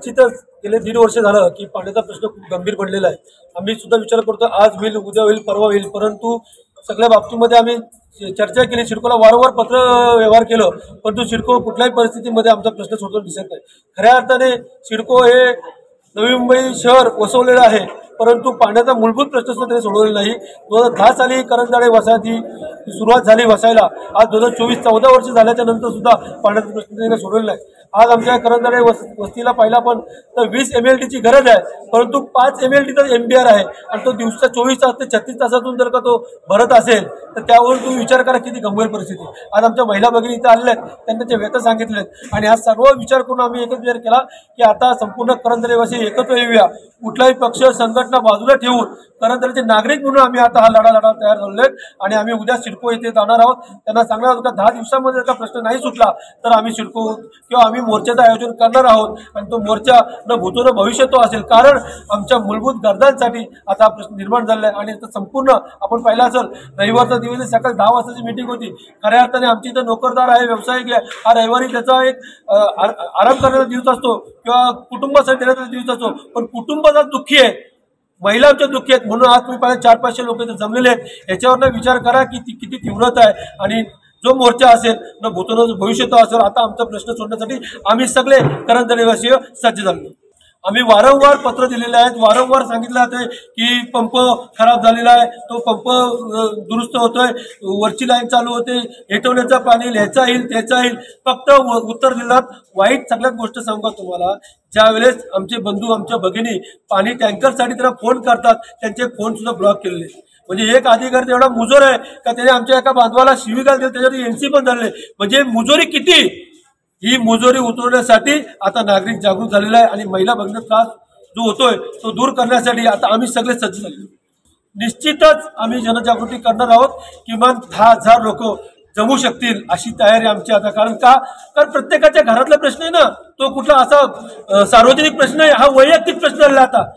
निश्चितच गेले 1.5 वर्ष झालं की पाण्याचा प्रश्न खूप गंभीर बनलेला आहे। आम्ही सुद्धा विचार करतो आज होईल, उद्या होईल, परवा होईल, परंतु सगळ्या बाबतीमध्ये आम्ही चर्चा केली, सिडकोला वारंवार पत्र व्यवहार केलं, परंतु सिडको कुठल्याही परिस्थितीमध्ये आमचा प्रश्न सोडवून दिसत नाही। खऱ्या अर्थाने सिडको हे नवी मुंबई शहर वसवलेलं आहे, परंतु पाण्याचा मूलभूत प्रश्न सुद्धा त्यांनी सोडवलेला नाही। 2010 साली करंजाडे वसाहती सुरुवात झाली वसायला, आज 2024 14 वर्ष झाल्याच्या नंतर सुद्धा पाण्याचा प्रश्न त्यांनी सोडवलेला नाही। आज आमच्या करंजाडे वस्तीला पाहिला पण तर 20 MLDची गरज आहे, परंतु 5 MLD तर MBR आहे आणि तो दिवसा 24 तास ते 36 तासातून जर का तो भरत असेल तर त्यावरून तुम्ही विचार करा किती गंभीर परिस्थिती। आज आमच्या महिला भगिनी इथे आलेल्या आहेत, त्यांना ते व्यथा सांगितलेत आणि हा सर्व विचार करून आम्ही एकच विचार केला की आता संपूर्ण करंजाडेवासी एकत्र येऊया, कुठलाही पक्ष संघटना बाजूला ठेवून करंजाडेचे नागरिक म्हणून आम्ही आता हा लढा तयार झालेलो आहे आणि आम्ही उद्या सिडको येथे जाणार आहोत। त्यांना सांगणार आहोत का 10 दिवसामध्ये जर का प्रश्न नाही सुटला तर आम्ही सिडको किंवा आम्ही मोर्चाचं आयोजन करणार आहोत आणि तो मोर्चा न भूतो न भविष्य तो असेल, कारण आमच्या मूलभूत गरजांसाठी आता हा प्रश्न निर्माण झालेला आहे। आणि संपूर्ण आपण पाहिलं असेल रविवारचा दिवस सकाळी 10 वाजताची मीटिंग होती। खऱ्या अर्थाने आमची इथं नोकरदार आहे, व्यावसायिक आहे, हा रविवारी त्याचा एक आराम करण्याचा दिवस असतो किंवा कुटुंबासाठी देण्याचा दिवस असतो, पण कुटुंबाचा दुःखी आहे, महिलांच्या दुःखी आहेत, म्हणून आज तुम्ही पाहिजे 400-500 लोक इथे जमलेले आहेत। याच्यावर विचार करा की ती किती तीव्रता आहे आणि जो मोर्चा असेल न भूतोन भविष्य तो असेल। आता आमचा प्रश्न सोडण्यासाठी आम्ही सगळे करंजाडेवासी सज्ज झालो। आम्ही वारंवार पत्र दिलेले आहेत, वारंवार सांगितलं आहे की पंप खराब झालेला आहे, तो पंप दुरुस्त होतोय, वरची लाईन चालू होते, हेटवण्याचं पाणी ह्याचा येईल त्याचा येईल, फक्त उत्तर दिलं। वाईट सगळ्यात गोष्ट सांगू तुम्हाला, ज्या वेळेस आमचे बंधू आमच्या भगिनी पाणी टँकरसाठी त्यांना फोन करतात, त्यांचे फोन सुद्धा ब्लॉक केलेले। म्हणजे एक अधिकारी एवढा मुजोर आहे का त्याने आमच्या एका बांधवाला शिवीगाळ दिली, त्याच्यावर NC पण झाले। म्हणजे मुजोरी किती, ही मुजोरी उतरवण्यासाठी आता नागरिक जागृत झालेला आहे आणि महिला भगिनी त्रास जो होतोय तो दूर करण्यासाठी आता आम्ही सगळे सज्ज झाले। निश्चितच आम्ही जनजागृती करणार आहोत, किमान 10,000 लोक जमू शकतील अशी तयारी आमची आता। कारण प्रत्येकाच्या घरातला प्रश्न आहे ना, तो कुठला असा सार्वजनिक प्रश्न आहे, हा वैयक्तिक प्रश्न आला। आता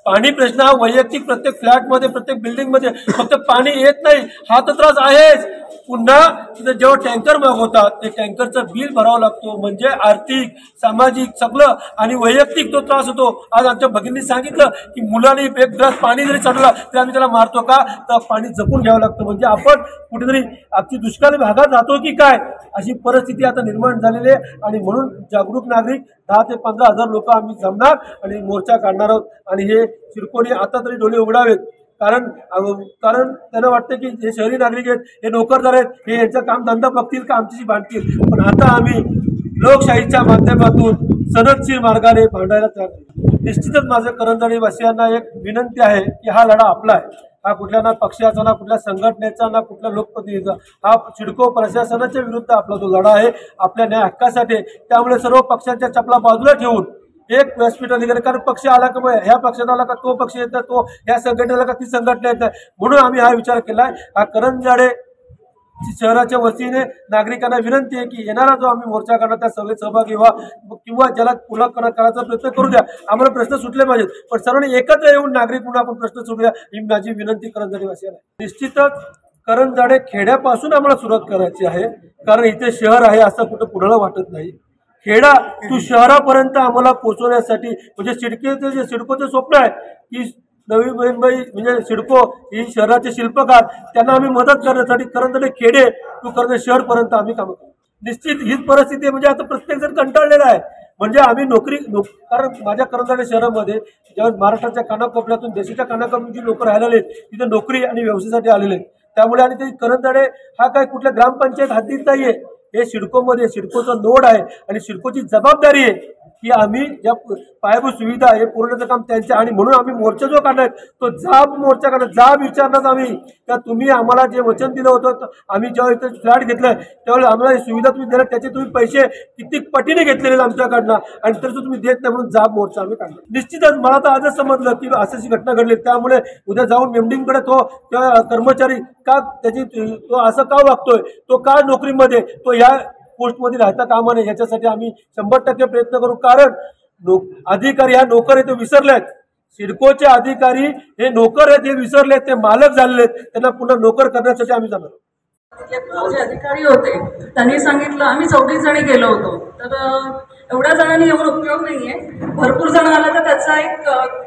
पाणी प्रश्न हा वैयक्तिक प्रत्येक फ्लॅटमध्ये प्रत्येक बिल्डिंगमध्ये फक्त पाणी येत नाही हा तर त्रास आहेच, पुन्हा जेव्हा टँकर मागवतात ते टँकरचं बिल भरावं लागतो, म्हणजे आर्थिक सामाजिक सगळं आणि वैयक्तिक तो त्रास होतो। आज आमच्या भगिनींनी सांगितलं की मुलांनी एक ग्लास पाणी जरी चढला तरी आम्ही त्याला मारतो का, तर पाणी जपून घ्यावं लागतं। म्हणजे आपण कुठेतरी आजची दुष्काळी भागात राहतो की काय अशी परिस्थिती आता निर्माण झालेली आहे आणि म्हणून जागरूक नागरिक 10 ते 15,000 लोक आम्ही जमणार आणि मोर्चा काढणार आहोत। आणि हे सिडकोने आता तरी डोळे उघडावेत, कारण त्यांना वाटतं की जे शहरी नागरिक आहेत हे नोकरदार आहेत, हे यांचं काम धंदा बघतील का आमच्याशी भांडतील, पण आता आम्ही लोकशाहीच्या माध्यमातून सनदशीर मार्गाने भांडायला तयार आहोत। निश्चितच माझ्या करंजाडेवासियांना एक विनंती आहे की हा लढा आपला आहे, हा कुठल्या ना पक्षाचा ना कुठल्या संघटनेचा ना कुठल्या लोकप्रतिनिधीचा, हा सिडको प्रशासनाच्या विरुद्ध आपला जो लढा आहे आपल्या न्याय हक्कासाठी। त्यामुळे सर्व पक्षांच्या चपला बाजूला ठेवून एक व्यासपीठ निघाले, कारण पक्ष आला का ह्या पक्षात आला का तो पक्ष येतात, तो ह्या संघटनेला का ती संघटना येत, म्हणून आम्ही हा विचार केलाय। हा करंजाडे शहराच्या वतीने नागरिकांना विनंती आहे की येणारा जो आम्ही मोर्चा करणार त्या सगळे सहभागी व्हा किंवा ज्याला पुन्हा करायचा प्रयत्न करू द्या, आम्हाला प्रश्न सुटले पाहिजेत, पण सर्वांनी एकत्र येऊन नागरिक म्हणून आपण प्रश्न सुटूया ही माझी विनंती करंजाडेवासियांना। निश्चितच करंजाडे खेड्यापासून आम्हाला सुरुवात करायची आहे, कारण इथे शहर आहे असं कुठं कुणाला वाटत नाही। खेडा तू शहरापर्यंत आम्हाला पोहोचवण्यासाठी म्हणजे सिडकोचं स्वप्न आहे की नवी मुंबई म्हणजे सिडको ही शहराचे शिल्पकार, त्यांना आम्ही मदत करण्यासाठी करंजाडे खेडे तू करंजाडे शहरपर्यंत आम्ही काम करतो। निश्चित हीच परिस्थिती म्हणजे आता प्रत्येक जण कंटाळलेला आहे, म्हणजे आम्ही कारण माझ्या करंजाडे शहरामध्ये ज्यावेळेस महाराष्ट्राच्या कानाकोपऱ्यातून देशाच्या कानाकोपऱ्यातून लोक राहिलेले आहेत तिथे नोकरी आणि व्यवसायासाठी आलेले आहेत, त्यामुळे आणि ते करंजाडे हा काय कुठल्या ग्रामपंचायत हद्दीत नाहीये, हे सिडकोमध्ये सिडकोचा नोड आहे आणि सिडकोची जबाबदारी आहे की आम्ही ज्या पायाभूत सुविधा हे पुरवण्याचं काम त्यांच्या, आणि म्हणून आम्ही मोर्चा जो काढणार तो जाब मोर्चा काढणार, जाब विचारणार आम्ही का तुम्ही आम्हाला जे वचन दिलं होतं, आम्ही जेव्हा इथे फ्लॅट घेतलं त्यावेळेस आम्हाला सुविधा तुम्ही दिल्या, त्याचे तुम्ही पैसे किती पटीने घेतलेले आमच्याकडनं आणि तर तुम्ही देत नाही, म्हणून जाब मोर्चा आम्ही काढणार। निश्चितच मला तर आजच समजलं की अशी घटना घडली, त्यामुळे उद्या जाऊन मेमडिंगकडे तो कर्मचारी का त्याची तो असं का वागतोय, तो का नोकरीमध्ये तो या पोस्टमध्ये राहता कामा नये, याच्यासाठी आम्ही 100% प्रयत्न करू। कारण अधिकारी ह्या नोकर आहेत ते विसरलेत, सिडकोचे अधिकारी हे नोकर आहेत हे विसरलेत, ते मालक झालेले आहेत, त्यांना पुन्हा नोकर करण्यासाठी आम्ही जाणार। जे अधिकारी होते त्यांनी सांगितलं, आम्ही 24 जणी गेलो होतो, तर एवढ्या जणांनी येऊन उपयोग नाहीये, भरपूर जण आलं तर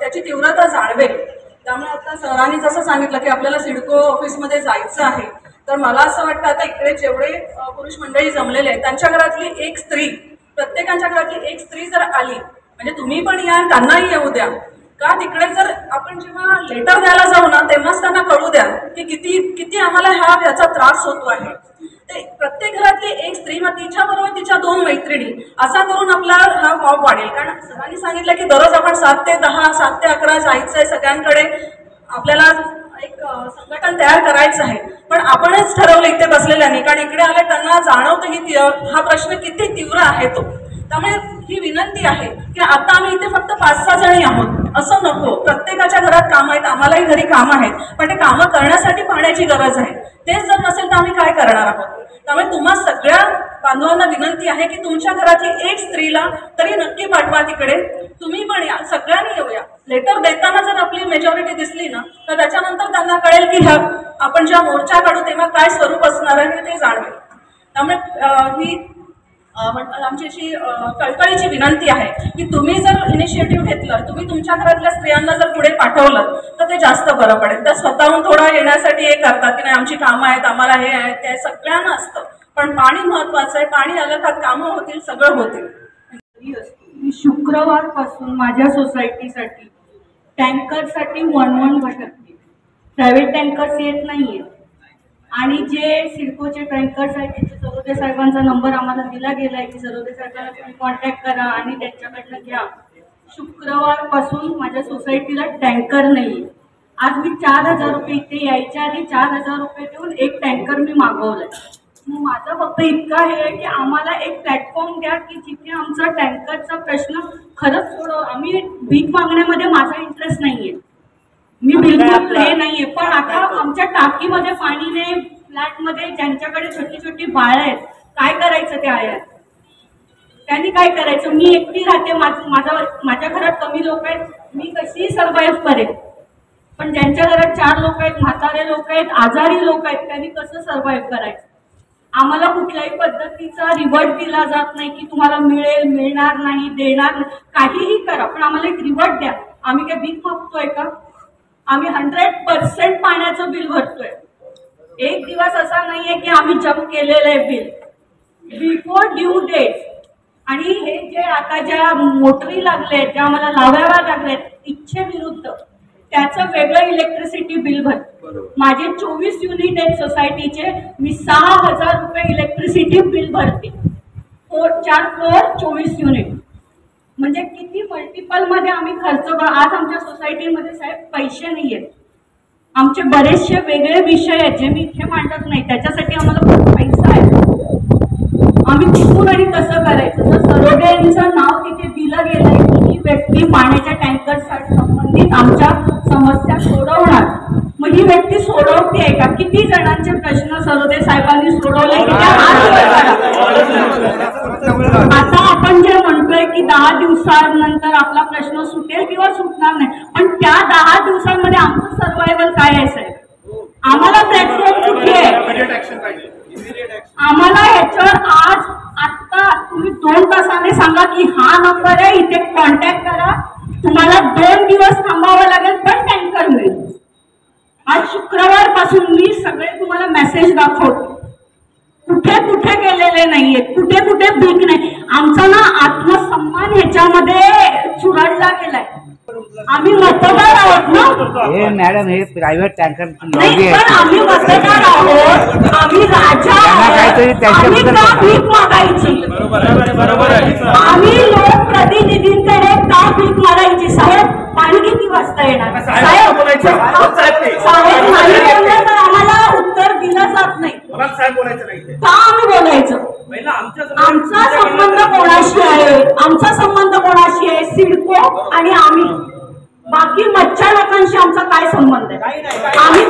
त्याची तीव्रता जाणवेल. त्यामुळे आता सरांनी जसं सांगितलं की आपल्याला सिडको ऑफिसमध्ये जायचं आहे, तर मला असं वाटतं आता इकडे जेवढे पुरुष मंडळी जमलेले आहेत त्यांच्या घरातली एक स्त्री, प्रत्येकाच्या घरातली एक स्त्री जर आली, म्हणजे तुम्ही पण या त्यांनाही येऊ द्या, का तिकडे जर आपण जेव्हा लेटर द्यायला जाऊ ना तेव्हाच त्यांना कळू द्या की किती किती आम्हाला ह्याचा त्रास होतो आहे. ते प्रत्येक घरातली एक स्त्री, मग तिच्याबरोबर तिच्या 2 मैत्रिणी असा करून आपला हा मॉब वाढेल. कारण सरांनी सांगितलं की दररोज आपण 7 ते 10 7 ते 11 जायचंय, सगळ्यांकडे आपल्याला एक संघटन तयार करायचं आहे. पण आपणच ठरवलं इथे बसलेल्यांनी, कारण इकडे आले त्यांना जाणवतं की हा प्रश्न किती तीव्र आहे तो. त्यामुळे ही विनंती आहे की आता आम्ही इथे फक्त 5-6 जणी आहोत असं नको, प्रत्येकाच्या घरात कामं आहेत, आम्हालाही घरी कामं आहेत, पण ते कामं करण्यासाठी पाण्याची गरज आहे. तेच जर नसेल तर आम्ही काय करणार आहोत. त्यामुळे तुम्हा सगळ्या बांधवांना विनंती आहे की तुमच्या घरातली एक स्त्रीला तरी नक्की पाठवा तिकडे. तुम्ही पण या, सगळ्यांनी येऊया. लेटर देताना जर आपली मेजॉरिटी दिसली ना तर त्याच्यानंतर त्यांना कळेल की आपण जेव्हा मोर्चा काढू तेव्हा काय स्वरूप असणार आहे ते जाणवेल. त्यामुळे ही आमची अशी कळकळीची विनंती आहे की तुम्ही जर इनिशिएटिव्ह घेतलं, तुम्ही तुमच्या घरातल्या स्त्रियांना जर पुढे पाठवलं तर ते जास्त बरं पडेल. तर स्वतःहून थोडं येण्यासाठी हे करतात की नाही आमची कामं आहेत, आम्हाला हे आहे, ते सगळ्यांना असतं, पण पाणी महत्वाचं आहे. पाणी आलं का कामं होतील, सगळं होतील. मी शुक्रवारपासून माझ्या सोसायटीसाठी टँकरसाठी वणवण भटकते. प्रायव्हेट टँकर्स येत नाहीये आणि जे सिडकोचे टँकर्स आहेत त्यांचे सरोदे साहेबांचा नंबर आम्हाला दिला गेला आहे की सरोदे साहेबांना तुम्ही कॉन्टॅक्ट करा आणि त्यांच्याकडनं घ्या. शुक्रवारपासून माझ्या सोसायटीला टँकर नाही. आज मी 4,000 रुपये, इथे यायच्या आधी 4,000 रुपये देऊन एक टँकर मी मागवलाय. मग माझं फक्त इतकं हे आहे की आम्हाला एक प्लॅटफॉर्म द्या की जिथे आमचा टँकरचा प्रश्न खरंच सोडव. आम्ही भीक मागण्यामध्ये माझा इंटरेस्ट नाहीये, मी बिलकुल हे नाहीये, पण आता आमच्या टाकीमध्ये पाणी नाही. फ्लॅटमध्ये ज्यांच्याकडे छोटी छोटी बाळं आहेत काय करायचं त्या आयात, त्यांनी काय करायचं. मी एकटी राहते, माझ्या घरात कमी लोक आहेत, मी कशी सर्व्हाइव्ह करेन. पण ज्यांच्या घरात 4 लोक आहेत, म्हातारे लोक आहेत, आजारी लोक आहेत, त्यांनी कसं सर्व्हाइव्ह करायचं. आम्हाला कुठल्याही पद्धतीचा रिवॉर्ड दिला जात नाही की तुम्हाला मिळेल, मिळणार नाही, देणार नाही, काहीही करा पण आम्हाला एक रिवॉर्ड द्या. आम्ही काय भीक मागतोय का? आम्ही 100% पाण्याचं बिल भरतोय. एक दिवस असा नाहीये की आम्ही जम्प केलेलं आहे बिल बिफोर ड्यू डेट. आणि हे जे आता ज्या मोटरी लागलेत, ज्या आम्हाला लावाव्या लागल्यात इच्छेविरुद्ध, त्याचं वेगळं इलेक्ट्रिसिटी बिल भरतो. माझे 24 युनिट आहेत सोसायटीचे, मी 6,000 रुपये इलेक्ट्रिसिटी बिल भरते. 4 फ्लोअर 24 युनिट, म्हणजे किती मल्टिपल मध्ये आम्ही खर्च. आज आमच्या सोसायटीमध्ये साहेब पैसे नाही आहेत. आमचे बरेचसे वेगळे विषय आहेत जे मी इथे मांडत नाही, त्याच्यासाठी आम्हाला खूप पैसा आहे. आम्ही कुठून आणि कसं करायचं. तर सरोदयांचं नाव तिथे दिलं गेलंय की ही व्यक्ती पाण्याच्या टँकरसाठी संबंधित आमच्या समस्या सोडवणार. मग ही व्यक्ती सोडवते आहे का? किती जणांचे प्रश्न सरोदे साहेबांनी सोडवले की त्या आता आपण जे म्हणतोय की 10 दिवसानंतर आपला प्रश्न सुटेल किंवा सुटणार नाही, पण त्या 10 दिवसांमध्ये आमचं सर्व्हायवल काय आहे साहेब? आम्हाला प्लॅटफॉर्म कुठे आहे? आम्हाला ह्याच्यावर आज आत्ता तुम्ही 2 तासाने सांगा की हा नंबर आहे, इथे कॉन्टॅक्ट करा, तुम्हाला 2 दिवस थांबावं लागेल पण टँकर मिळेल. आज शुक्रवारपासून मी सगळे तुम्हाला मेसेज दाखवतो, कुठे कुठे गेलेले नाहीये, कुठे कुठे भीक नाही. आमचा ना आत्मसन्मान ह्याच्यामध्ये चुरडला गेलाय. आम्ही मतदार आहोत ना. हे मॅडम हे प्रायव्हेट टँकर नाही, पण आम्ही मतदार आहोत, आम्ही राजा आहोत, आम्ही का भीक मागायची? आम्ही लोकप्रतिनिधींकडे का भीक मागायची? साहेब पाणी किती वाजता येणार? साहेब नाही बोललं तर आम्हाला उत्तर दिलं जात नाही. का आम्ही बोलायचं? आमचा संबंध कोणाशी आहे? आमचा संबंध कोणाशी आहे? सिडको आणि आम्ही. बाकी मच्छर लोकांशी आमचा काय संबंध आहे? आम्ही